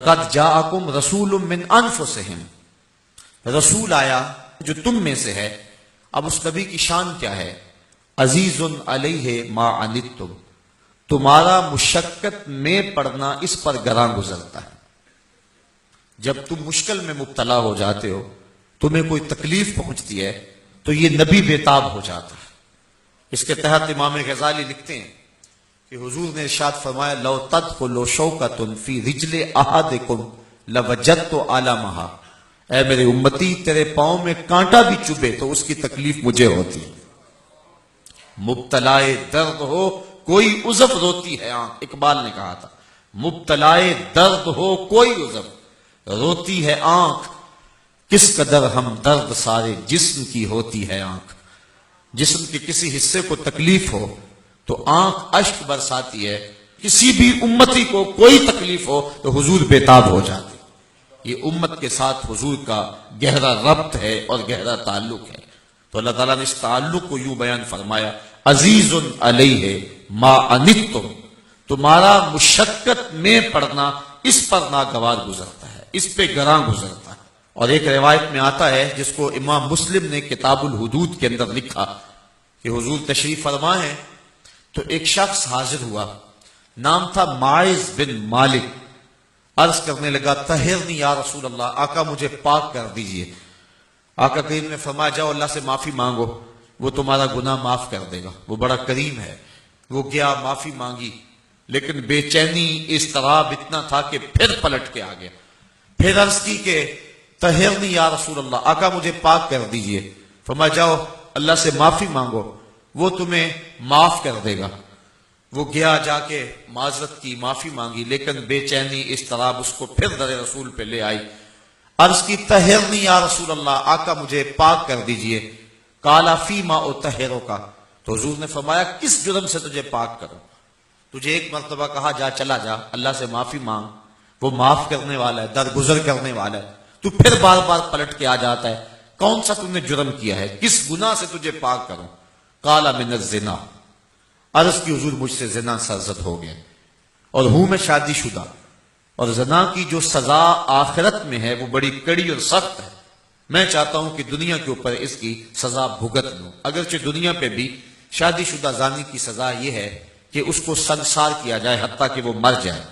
قد جاءکم رسول من انفسہم، رسول آیا جو تم میں سے ہے۔ اب اس نبی کی شان کیا ہے؟ عزیز علیہ ما عنتم، تمہارا مشقت میں پڑنا اس پر گراں گزرتا ہے۔ جب تم مشکل میں مبتلا ہو جاتے ہو، تمہیں کوئی تکلیف پہنچتی ہے، تو یہ نبی بےتاب ہو جاتا ہے۔ اس کے تحت امام غزالی لکھتے ہیں کہ حضور نے ارشاد فرمایا لو تدخل شوکۃ فی رجل احدکم لوجدت علامہا، اے میرے امتی تیرے پاؤں میں کانٹا بھی چبھے تو اس کی تکلیف مجھے ہوتی۔ مبتلائے درد ہو کوئی عضو روتی ہے آنکھ، اقبال نے کہا تھا مبتلائے درد ہو کوئی عضو روتی ہے آنکھ، کس قدر ہم درد سارے جسم کی ہوتی ہے آنکھ۔ جسم کے کسی حصے کو تکلیف ہو تو آنکھ اشک برساتی ہے، کسی بھی امتی کو کوئی تکلیف ہو تو حضور بےتاب ہو جاتے۔ یہ امت کے ساتھ حضور کا گہرا ربط ہے اور گہرا تعلق ہے۔ تو اللہ تعالیٰ نے اس تعلق کو یوں بیان فرمایا عزیز علیہ ما عنتم، تمہارا مشقت میں پڑنا اس پر ناگوار گزرتا ہے، اس پہ گراں گزرتا ہے۔ اور ایک روایت میں آتا ہے جس کو امام مسلم نے کتاب الحدود کے اندر لکھا کہ حضور تشریف فرما ہے تو ایک شخص حاضر ہوا، نام تھا ماعز بن مالک۔ عرض کرنے لگا طہرنی یا رسول اللہ، آقا مجھے پاک کر دیجئے۔ آقا کریم نے فرمایا جاؤ اللہ سے معافی مانگو، وہ تمہارا گناہ معاف کر دے گا، وہ بڑا کریم ہے۔ وہ گیا معافی مانگی، لیکن بے چینی اضطراب اتنا تھا کہ پھر پلٹ کے آ گیا۔ پھر عرض کی کہ طہرنی یا رسول اللہ، آقا مجھے پاک کر دیجئے۔ فرمایا جاؤ اللہ سے معافی مانگو، وہ تمہیں معاف کر دے گا۔ وہ گیا جا کے معذرت کی، معافی مانگی، لیکن بے چینی اضطراب اس کو پھر در رسول پہ لے آئی۔ عرض کی طہرنی یا رسول اللہ، آقا مجھے پاک کر دیجئے۔ قال فیما اطہرک، تو حضور نے فرمایا کس جرم سے تجھے پاک کروں؟ تجھے ایک مرتبہ کہا جا چلا جا اللہ سے معافی مانگ، وہ معاف کرنے والا ہے، درگزر کرنے والا ہے، تو پھر بار بار پلٹ کے آ جاتا ہے۔ کون سا تم نے جرم کیا ہے؟ کس گناہ سے تجھے پاک کروں؟ قال من الزنا، عرض کی حضور مجھ سے زنا سرزد ہو گیا اور ہوں میں شادی شدہ، اور زنا کی جو سزا آخرت میں ہے وہ بڑی کڑی اور سخت ہے۔ میں چاہتا ہوں کہ دنیا کے اوپر اس کی سزا بھگت لوں۔ اگرچہ دنیا پہ بھی شادی شدہ زانی کی سزا یہ ہے کہ اس کو سنسار کیا جائے حتیٰ کہ وہ مر جائے،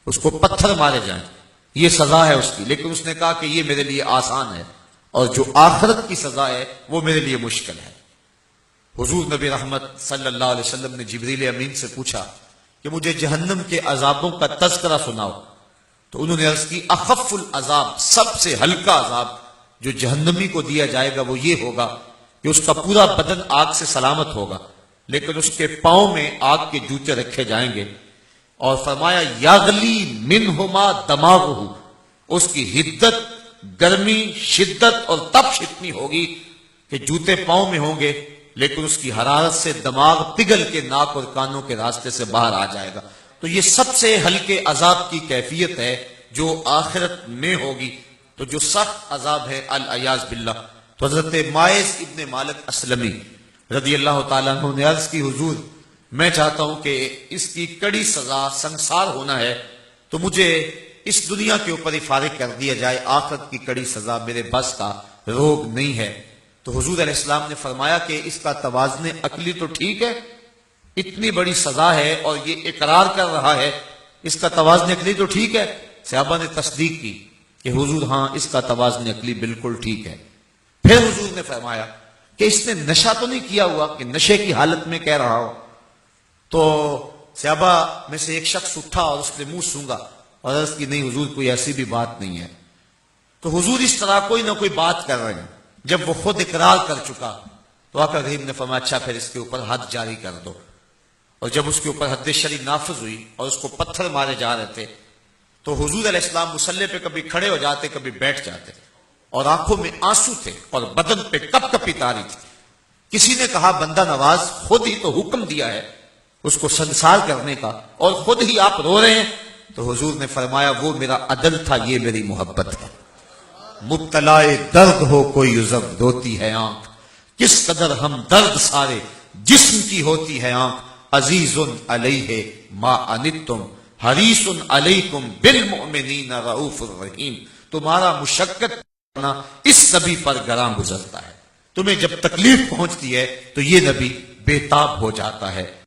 اس کو پتھر مارے جائیں، یہ سزا ہے اس کی۔ لیکن اس نے کہا کہ یہ میرے لیے آسان ہے، اور جو آخرت کی سزا ہے وہ میرے لیے مشکل ہے۔ حضور نبی رحمت صلی اللہ علیہ وسلم نے جبریل امین سے پوچھا کہ مجھے جہنم کے عذابوں کا تذکرہ سناؤ، تو انہوں نے عرض کی اخف العذاب، سب سے ہلکا عذاب جو جہنمی کو دیا جائے گا وہ یہ ہوگا کہ اس کا پورا بدن آگ سے سلامت ہوگا، لیکن اس کے پاؤں میں آگ کے جوتے رکھے جائیں گے، اور فرمایا یغلی منہما دماغہ، اس کی حدت، گرمی، شدت اور تپش اتنی ہوگی کہ جوتے پاؤں میں ہوں گے، لیکن اس کی حرارت سے دماغ پگھل کے ناک اور کانوں کے راستے سے باہر آ جائے گا۔ تو یہ سب سے ہلکے عذاب کی کیفیت ہے جو آخرت میں ہوگی۔ تو جو سخت عذاب ہے العیاذ باللہ۔ تو حضرت ماعز ابن مالک اسلمی رضی اللہ تعالیٰ عنہ نے عرض کی حضور میں چاہتا ہوں کہ اس کی کڑی سزا سنسار ہونا ہے، تو مجھے اس دنیا کے اوپر ہی فارغ کر دیا جائے، آخرت کی کڑی سزا میرے بس کا روگ نہیں ہے۔ تو حضور علیہ السلام نے فرمایا کہ اس کا توازن عقلی تو ٹھیک ہے، اتنی بڑی سزا ہے اور یہ اقرار کر رہا ہے، اس کا توازن عقلی تو ٹھیک ہے۔ صحابہ نے تصدیق کی کہ حضور ہاں اس کا توازن عقلی بالکل ٹھیک ہے۔ پھر حضور نے فرمایا کہ اس نے نشہ تو نہیں کیا ہوا کہ نشے کی حالت میں کہہ رہا ہو؟ تو صحابہ میں سے ایک شخص اٹھا اور اس نے منہ سونگا اور عرض کی نہیں حضور کوئی ایسی بھی بات نہیں ہے۔ تو حضور اس طرح کوئی نہ کوئی بات کر رہے ہیں۔ جب وہ خود اقرار کر چکا تو آقا کریم نے فرمایا اچھا پھر اس کے اوپر حد جاری کر دو۔ اور جب اس کے اوپر حد شرعی نافذ ہوئی اور اس کو پتھر مارے جا رہے تھے تو حضور علیہ السلام مصلی پہ کبھی کھڑے ہو جاتے کبھی بیٹھ جاتے، اور آنکھوں میں آنسو تھے اور بدن پہ کپ کپی تاری تھی۔ کسی نے کہا بندہ نواز خود ہی تو حکم دیا ہے اس کو سنسار کرنے کا اور خود ہی آپ رو رہے ہیں؟ تو حضور نے فرمایا وہ میرا عدل تھا، یہ میری محبت ہے۔ مبتلائے درد ہو کوئی عضو روتی ہے آنکھ، کس قدر ہم درد سارے جسم کی ہوتی ہے آنکھ۔ عزیز علیہ ما عنتم، حریص علیکم بالمؤمنین رؤوف الرحیم، تمہارا مشقت کرنا اس نبی پر گراں گزرتا ہے، تمہیں جب تکلیف پہنچتی ہے تو یہ نبی بے تاب ہو جاتا ہے۔